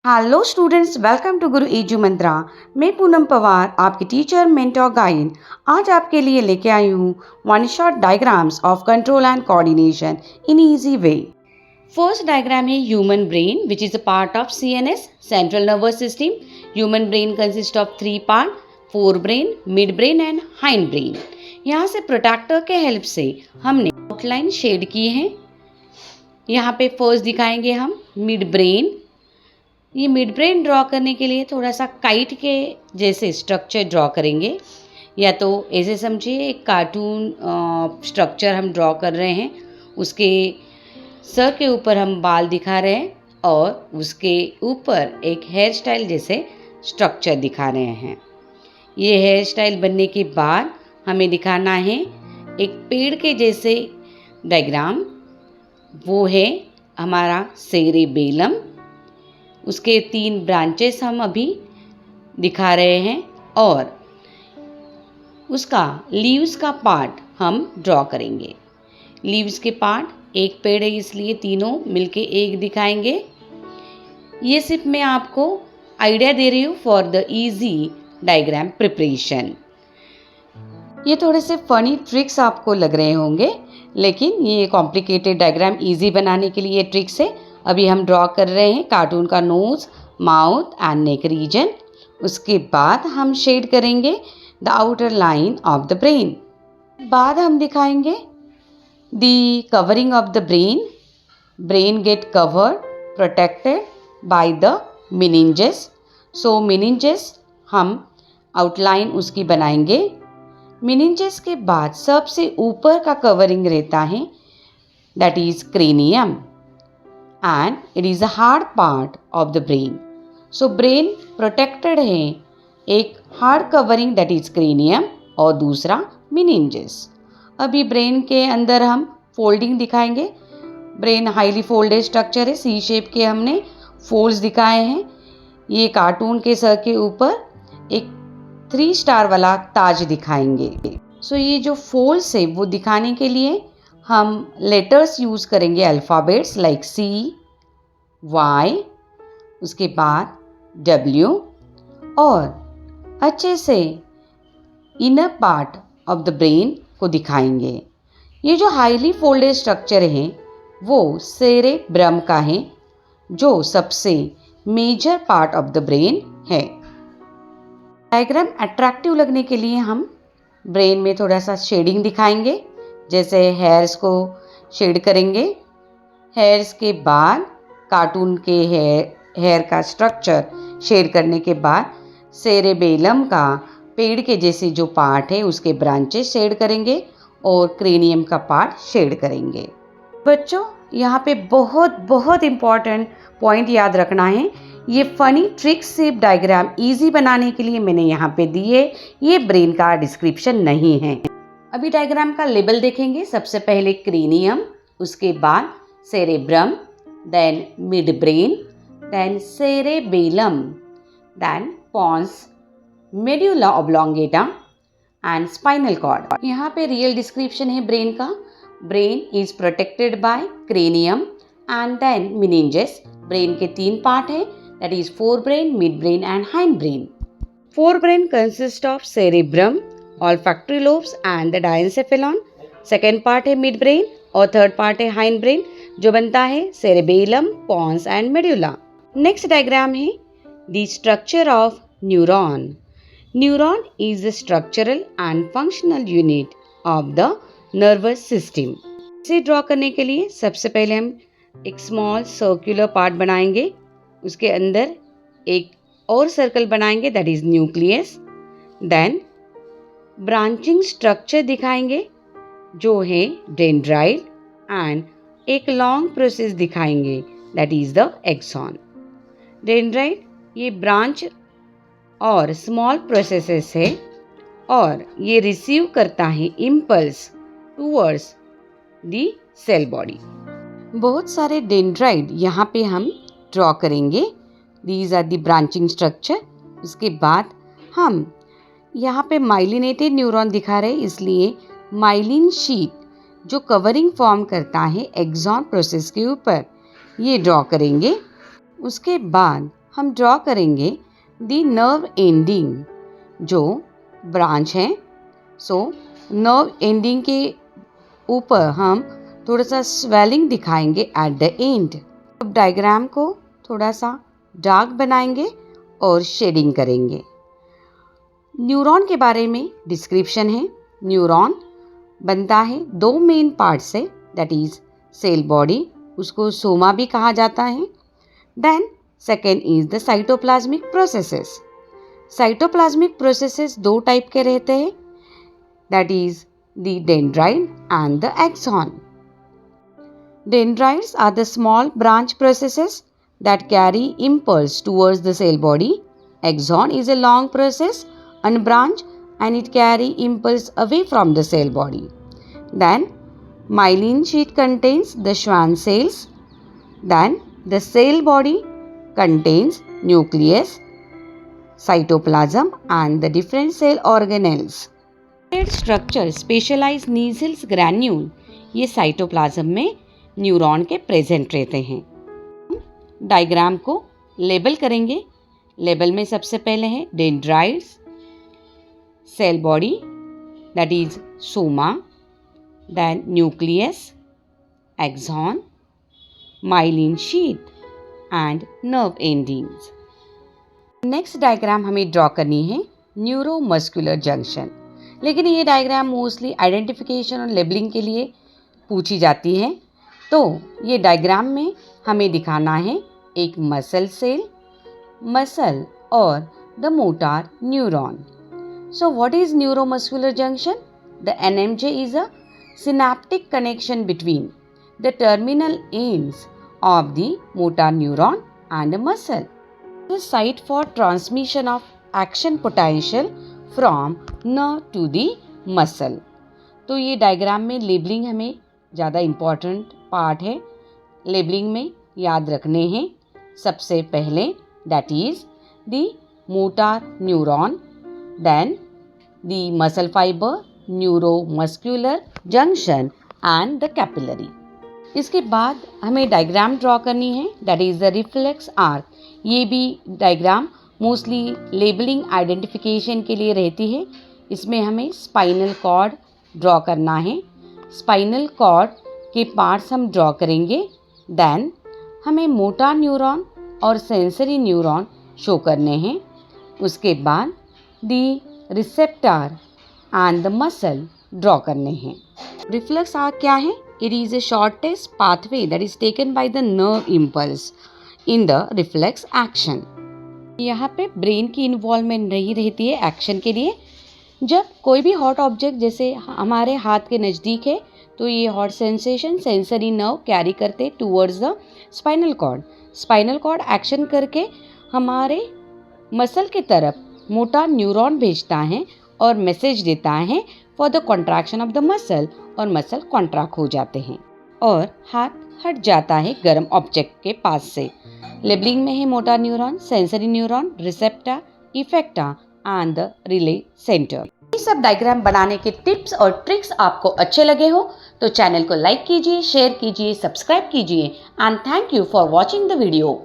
Hello students, welcome to Guru edu मंत्रा। मैं पूनम पवार, आपकी teacher, mentor, guide. आज आपके लिए लेके आई हूँ one shot diagrams of control and coordination in easy way. First diagram है human brain which is a part of CNS, central nervous system. Human brain consist of 3 part, fore brain, mid brain and hind brain. यहाँ से protector के help से हमने outline shade किए हैं। यहाँ पे फर्स्ट दिखाएंगे हम मिड ब्रेन। ये मिड ब्रेन ड्रॉ करने के लिए थोड़ा सा काइट के जैसे स्ट्रक्चर ड्रॉ करेंगे, या तो ऐसे समझिए एक कार्टून स्ट्रक्चर हम ड्रॉ कर रहे हैं। उसके सर के ऊपर हम बाल दिखा रहे हैं और उसके ऊपर एक हेयर स्टाइल जैसे स्ट्रक्चर दिखा रहे हैं। ये हेयर स्टाइल बनने के बाद हमें दिखाना है एक पेड़ के जैसे डायग्राम। वो है हमारा सेरेबेलम। उसके 3 ब्रांचेस हम अभी दिखा रहे हैं और उसका लीव्स का पार्ट हम ड्रॉ करेंगे। लीव्स के पार्ट एक पेड़ है इसलिए तीनों मिलके एक दिखाएंगे। ये सिर्फ मैं आपको आइडिया दे रही हूँ for the easy diagram preparation. ये थोड़े से फनी ट्रिक्स आपको लग रहे होंगे, लेकिन ये कॉम्प्लिकेटेड डायग्राम इजी बनाने के लिए ये ट्रिक्स है। अभी हम ड्रॉ कर रहे हैं कार्टून का nose, mouth and neck region. उसके बाद हम शेड करेंगे the outer line of the brain. बाद हम दिखाएंगे the covering of the brain. Brain get covered, protected by the meninges. So meninges हम आउटलाइन उसकी बनाएंगे। मेनिंजेस के बाद सबसे ऊपर का कवरिंग रहता है, that is cranium, and it is a hard part of the brain. So brain protected है एक hard covering that is cranium और दूसरा meninges। अभी ब्रेन के अंदर हम फोल्डिंग दिखाएंगे। ब्रेन हाईली फोल्डेड स्ट्रक्चर है, सी शेप के हमने फोल्ड्स दिखाए हैं। ये कार्टून के सर के ऊपर एक 3 स्टार वाला ताज दिखाएंगे। सो ये जो फोल्ड्स है वो दिखाने के लिए हम लेटर्स यूज़ करेंगे, अल्फ़ाबेट्स लाइक C, Y, उसके बाद W, और अच्छे से inner part of the brain को दिखाएंगे। ये जो हाईली फोल्डेड स्ट्रक्चर है वो सेरेब्रम का है, जो सबसे major part of the brain है। डायग्राम अट्रैक्टिव लगने के लिए हम ब्रेन में थोड़ा सा शेडिंग दिखाएंगे, जैसे हेयर्स को शेड करेंगे। हेयर्स के बाद कार्टून के हेयर का स्ट्रक्चर शेड करने के बाद सेरेबेलम का पेड़ के जैसे जो पार्ट है उसके ब्रांचेस शेड करेंगे और क्रेनियम का पार्ट शेड करेंगे। बच्चों, यहाँ पे बहुत बहुत इम्पॉर्टेंट पॉइंट याद रखना है। ये फनी ट्रिक्स से डायग्राम इजी बनाने के लिए मैंने यहाँ पे दिए, ये ब्रेन का डिस्क्रिप्शन नहीं है। अभी डायग्राम का लेबल देखेंगे। सबसे पहले क्रेनियम, उसके बाद cerebrum, then mid brain, then cerebellum, then pons, medulla oblongata and spinal cord. यहाँ पे रियल डिस्क्रिप्शन है ब्रेन का। Brain is protected by cranium and then meninges. Brain के 3 पार्ट है, that is fore brain, mid brain and hind brain. Fore brain consist of cerebrum, olfactory lobes and the diencephalon। Second part है mid brain और third part है hind brain, जो बनता है cerebellum, pons and medulla. Next diagram है the structure of neuron. Neuron is the structural and functional unit of the nervous system. इसे draw करने के लिए सबसे पहले हम एक स्मॉल सर्कुलर पार्ट बनाएंगे। उसके अंदर एक और सर्कल बनाएंगे, that is nucleus. Then branching structure दिखाएंगे जो है डेंड्राइट, एंड एक लॉन्ग प्रोसेस दिखाएंगे, that is the axon. Dendrite ये ब्रांच और स्मॉल प्रोसेसेस है और ये रिसीव करता है impulse towards the cell body. बहुत सारे डेंड्राइट यहाँ पे हम ड्रॉ करेंगे। These are the branching structure. उसके बाद हम यहाँ पे माइलिनेटेड न्यूरॉन दिखा रहे हैं, इसलिए माइलिन शीट जो कवरिंग फॉर्म करता है एक्सॉन प्रोसेस के ऊपर, ये ड्रॉ करेंगे। उसके बाद हम ड्रॉ करेंगे दी नर्व एंडिंग, जो ब्रांच है। सो नर्व एंडिंग के ऊपर हम थोड़ा सा स्वेलिंग दिखाएंगे एट द एंड। अब डायग्राम को थोड़ा सा डार्क बनाएंगे और शेडिंग करेंगे। न्यूरॉन के बारे में डिस्क्रिप्शन है। न्यूरॉन बनता है दो मेन पार्ट से, दैट इज सेल बॉडी, उसको सोमा भी कहा जाता है। Then second is the cytoplasmic processes. Cytoplasmic processes दो टाइप के रहते हैं, that is the dendrite and the axon. Dendrites are the small branch processes that carry impulse towards the cell body. Axon is a long process and branch and it carry impulse away from the cell body. Then myelin sheath contains the Schwann cells. Then the cell body contains nucleus, cytoplasm and the different cell organelles. Structure specialized Nielsen's granule ये cytoplasm में neuron के present रहते हैं। Diagram को label करेंगे। Label में सबसे पहले है dendrites, cell body that is soma, then nucleus, axon, myelin sheath and nerve endings. Next diagram हमें ड्रॉ करनी है न्यूरोमस्कुलर जंक्शन, लेकिन ये डायग्राम मोस्टली आइडेंटिफिकेशन और लेबलिंग के लिए पूछी जाती है। तो ये डायग्राम में हमें दिखाना है एक मसल सेल, मसल और the motor neuron. So what is neuromuscular junction? The NMJ is a synaptic connection between the terminal ends of the motor neuron and a muscle. The site for transmission of action potential from nerve to the muscle. तो ये diagram में labelling हमें ज़्यादा important part है। Labelling में याद रखने हैं सबसे पहले that is the motor neuron, then the muscle fibre, neuromuscular junction and the capillary. इसके बाद हमें डायग्राम ड्रॉ करनी है that is the reflex arc. ये भी डायग्राम मोस्टली लेबलिंग आइडेंटिफिकेशन के लिए रहती है। इसमें हमें स्पाइनल कॉर्ड ड्रॉ करना है। स्पाइनल कॉर्ड के पार्ट्स हम ड्रॉ करेंगे। देन हमें मोटर न्यूरॉन और सेंसरी न्यूरॉन शो करने हैं। उसके बाद the receptor and the muscle draw करने हैं। रिफ्लेक्स आर्क क्या है? It is a shortest pathway that is taken by the nerve impulse in the reflex action. यहाँ पे ब्रेन की इन्वॉल्वमेंट नहीं रहती है एक्शन के लिए। जब कोई भी हॉट ऑब्जेक्ट जैसे हमारे हाथ के नज़दीक है तो ये hot sensation sensory nerve carry करते towards the spinal cord. Spinal cord action करके हमारे मसल के तरफ मोटा न्यूरॉन भेजता है और मैसेज देता है for the contraction of the muscle, और मसल कॉन्ट्रैक्ट हो जाते हैं और हाथ हट जाता है गर्म ऑब्जेक्ट के पास से। लेबलिंग में है motor neuron, sensory neuron, receptor, effector and the relay centre. ये सब डायग्राम बनाने के टिप्स और ट्रिक्स आपको अच्छे लगे हो तो चैनल को लाइक कीजिए, शेयर कीजिए, सब्सक्राइब कीजिए and thank you for watching the video.